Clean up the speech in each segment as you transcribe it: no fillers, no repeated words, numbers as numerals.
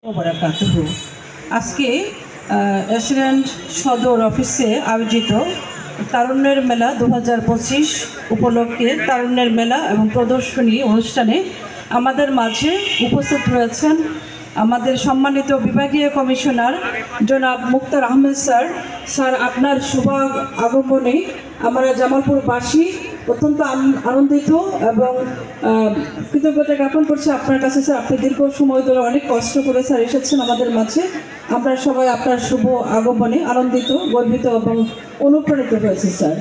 ওবরাকাতুহু। আজকে এসিডেন্ট সদর অফিসে আয়োজিত তারুণ্যের মেলা 2025 উপলক্ষে তারুণ্যের মেলা এবং প্রদর্শনী অনুষ্ঠানে আমাদের মাঝে উপস্থিত রয়েছেন আমাদের সম্মানিত বিভাগীয় কমিশনার জনাব মুক্তার আহমেদ স্যার। স্যার, আপনার শুভ আগমনে আমরা জামালপুরবাসী অত্যন্ত আনন্দিত এবং কৃতজ্ঞতা জ্ঞাপন করছি আপনার কাছে। স্যার, আপনি দীর্ঘ সময় ধরে অনেক কষ্ট করে স্যার এসেছেন আমাদের মাঝে। আমরা সবাই আপনার শুভ আগমনে আনন্দিত, গর্বিত এবং অনুপ্রাণিত হয়েছি। স্যার,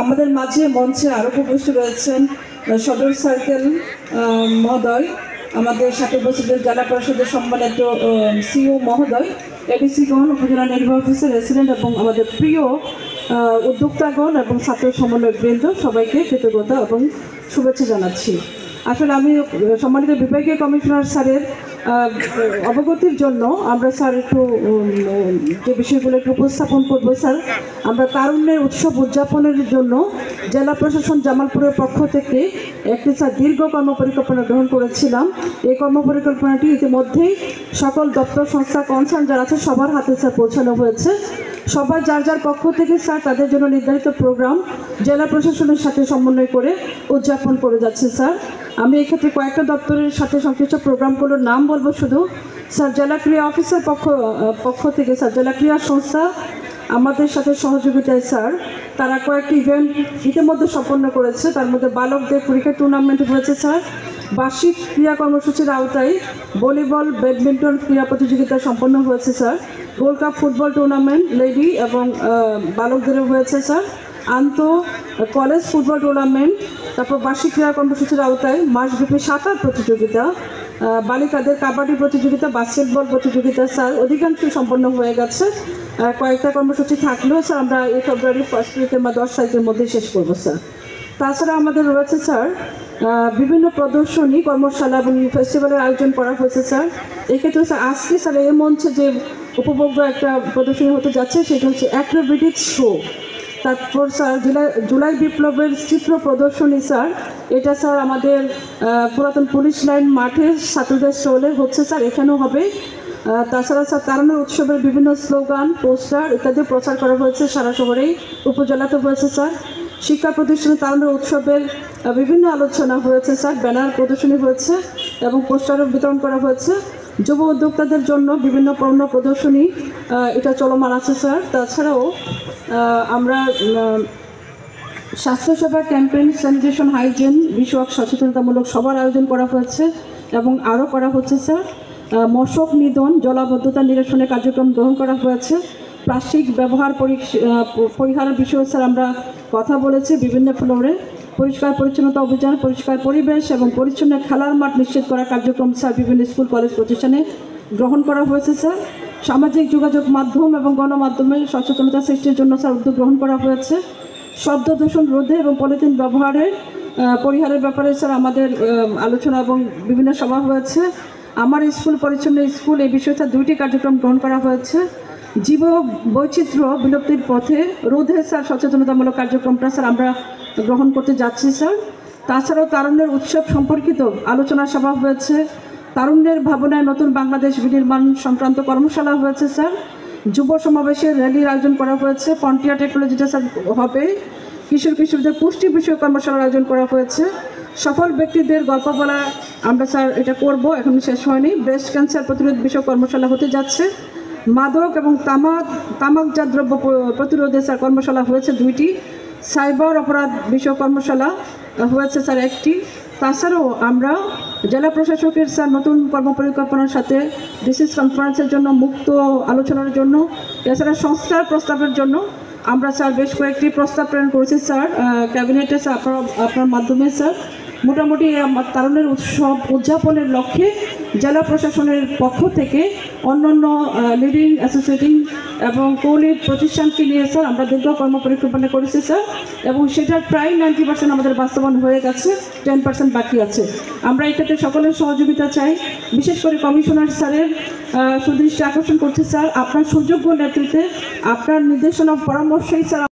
আমাদের মাঝে মঞ্চে আরও উপস্থিত রয়েছেন সদর সার্কেল মহোদয়, আমাদের সাথে উপস্থিত জেলা পরিষদের সম্মানিত সিও মহোদয়, এডিসিগণ, উপজেলা নির্বাহী অফিসার, রেসিডেন্ট এবং আমাদের প্রিয় উদ্যোক্তাগণ এবং ছাত্র সমন্বয় বৃন্দ, সবাইকে কৃতজ্ঞতা এবং শুভেচ্ছা জানাচ্ছি। আসলে আমি সম্মানিত বিভাগীয় কমিশনার স্যারের অবগতির জন্য আমরা স্যার একটু যে বিষয়গুলো একটু উপস্থাপন করবো। স্যার, আমরা তারুণ্যের উৎসব উদযাপনের জন্য জেলা প্রশাসন জামালপুরের পক্ষ থেকে একটি স্যার দীর্ঘ কর্মপরিকল্পনা গ্রহণ করেছিলাম। এই কর্মপরিকল্পনাটি ইতিমধ্যেই সকল দপ্তর সংস্থা কনসার্ন যারা আছে সবার হাতে স্যার পৌঁছানো হয়েছে। সবাই যার যার পক্ষ থেকে স্যার তাদের জন্য নির্ধারিত প্রোগ্রাম জেলা প্রশাসনের সাথে সমন্বয় করে উদযাপন করে যাচ্ছে। স্যার, আমি এক্ষেত্রে কয়েকটা দপ্তরের সাথে সংশ্লিষ্ট প্রোগ্রামগুলোর নাম বলবো। শুধু স্যার, জেলা ক্রীড়া অফিসের পক্ষ থেকে স্যার জেলা ক্রীড়া সংস্থা আমাদের সাথে সহযোগিতায় স্যার তারা কয়েকটি ইভেন্ট ইতিমধ্যে সম্পন্ন করেছে। তার মধ্যে বালকদের ক্রিকেট টুর্নামেন্ট হয়েছে স্যার, বার্ষিক ক্রীড়া কর্মসূচির আওতায় ভলিবল, ব্যাডমিন্টন ক্রীড়া প্রতিযোগিতা সম্পন্ন হয়েছে sir, gold cup football tournament lady এবং বালকদেরও হয়েছে স্যার, কলেজ ফুটবল টুর্নামেন্ট, তারপর বার্ষিক ক্রীড়া কর্মসূচির আওতায় মাসব্যাপী সাঁতার প্রতিযোগিতা, বালিকাদের কাবাডি প্রতিযোগিতা, বাস্কেটবল প্রতিযোগিতা স্যার অধিকাংশই সম্পন্ন হয়ে গেছে। কয়েকটা কর্মসূচি থাকলেও স্যার আমরা এই ফেব্রুয়ারি 1 উইকের বা 10 তারিখের মধ্যে শেষ করবো স্যার। তাছাড়া আমাদের রয়েছে স্যার বিভিন্ন প্রদর্শনী, কর্মশালা এবং ফেস্টিভ্যালের আয়োজন করা হয়েছে স্যার। এক্ষেত্রে স্যার আজকে স্যার এই মঞ্চে যে উপভোগ্য একটা প্রদর্শনী হতে যাচ্ছে সেটা হচ্ছে অ্যাক্রোবেটিক শো। তারপর স্যার জুলাই বিপ্লবের চিত্র প্রদর্শনী স্যার, এটা স্যার আমাদের পুরাতন পুলিশ লাইন মাঠে ছাত্রদের স্টলে হচ্ছে স্যার, এখানেও হবে। তাছাড়া স্যার তারুণ্য উৎসবের বিভিন্ন স্লোগান, পোস্টার ইত্যাদি প্রচার করা হয়েছে সারা শহরেই, উপজেলাতে হয়েছে স্যার। শিক্ষা প্রতিষ্ঠানে তারুণ্য উৎসবের বিভিন্ন আলোচনা হয়েছে স্যার, ব্যানার প্রদর্শনী হয়েছে এবং পোস্টারও বিতরণ করা হয়েছে। যুব উদ্যোক্তাদের জন্য বিভিন্ন পণ্য প্রদর্শনী এটা চলমান আছে স্যার। তাছাড়াও আমরা স্বাস্থ্যসেবা ক্যাম্পেইন, স্যানিটেশন, হাইজিন বিষয়ক সচেতনতামূলক সবার আয়োজন করা হয়েছে এবং আরও করা হচ্ছে স্যার। মশক নিধন, জলাবদ্ধতা নিরসনের কার্যক্রম গ্রহণ করা হয়েছে। প্লাস্টিক ব্যবহার পরিহারের বিষয়ে স্যার আমরা কথা বলেছি বিভিন্ন ফ্লোরে। পরিষ্কার পরিচ্ছন্নতা অভিযান, পরিষ্কার পরিবেশ এবং পরিচ্ছন্ন খেলার মাঠ নিশ্চিত করার কার্যক্রম স্যার বিভিন্ন স্কুল কলেজ প্রতিষ্ঠানে গ্রহণ করা হয়েছে স্যার। সামাজিক যোগাযোগ মাধ্যম এবং গণমাধ্যমে সচেতনতা সৃষ্টির জন্য স্যার উদ্যোগ গ্রহণ করা হয়েছে। শব্দ দূষণ রোধে এবং পলিথিন ব্যবহারের পরিহারের ব্যাপারে স্যার আমাদের আলোচনা এবং বিভিন্ন সভা হয়েছে। আমার স্কুল পরিচ্ছন্ন স্কুল এই বিষয়ে স্যার 2টি কার্যক্রম গ্রহণ করা হয়েছে। জীব বৈচিত্র্য বিলুপ্তির পথে রোধে স্যার সচেতনতামূলক কার্যক্রমটা স্যার আমরা গ্রহণ করতে যাচ্ছি স্যার। তাছাড়াও তারুণ্যের উৎসব সম্পর্কিত আলোচনা সভা হয়েছে। তারুণ্যের ভাবনায় নতুন বাংলাদেশ বিনির্মাণ সংক্রান্ত কর্মশালা হয়েছে স্যার। যুব সমাবেশের র্যালির আয়োজন করা হয়েছে। ফ্রন্টিয়ার টেকনোলজিটা স্যার হবে। কিশোরদের পুষ্টি বিষয়ক কর্মশালার আয়োজন করা হয়েছে। সফল ব্যক্তিদের গল্প বলা আমরা স্যার এটা করব, এখন শেষ হয়নি। ব্রেস্ট ক্যান্সার প্রতিরোধ বিষয়ক কর্মশালা হতে যাচ্ছে। মাদক এবং তামাকজাত দ্রব্য প্রতিরোধে স্যার কর্মশালা হয়েছে 2টি। সাইবার অপরাধ বিষয়ক কর্মশালা হয়েছে স্যার 1টি। তাছাড়াও আমরা জেলা প্রশাসকের স্যার নতুন কর্মপরিকল্পনার সাথে ডিসিস কনফারেন্সের জন্য, মুক্ত আলোচনার জন্য, এছাড়া সংস্থার প্রস্তাবের জন্য আমরা স্যার বেশ কয়েকটি প্রস্তাব প্রেরণ করেছি স্যার ক্যাবিনেটে স্যার আপনার মাধ্যমে স্যার। মোটামুটি তারুণ্যের উৎসব উদযাপনের লক্ষ্যে জেলা প্রশাসনের পক্ষ থেকে অন্যান্য লিডিং অ্যাসোসিয়েটিং এবং কোলিড প্রতিষ্ঠানকে নিয়ে স্যার আমরা দীর্ঘ কর্মপরিকল্পনা করেছি স্যার, এবং সেটার প্রায় 90% আমাদের বাস্তবায়ন হয়ে গেছে, 10% বাকি আছে। আমরা এই ক্ষেত্রে সকলের সহযোগিতা চাই। বিশেষ করে কমিশনার স্যারের সুদৃষ্টি আকর্ষণ করছি স্যার, আপনার সুযোগ্য নেতৃত্বে, আপনার নির্দেশনা পরামর্শেই স্যার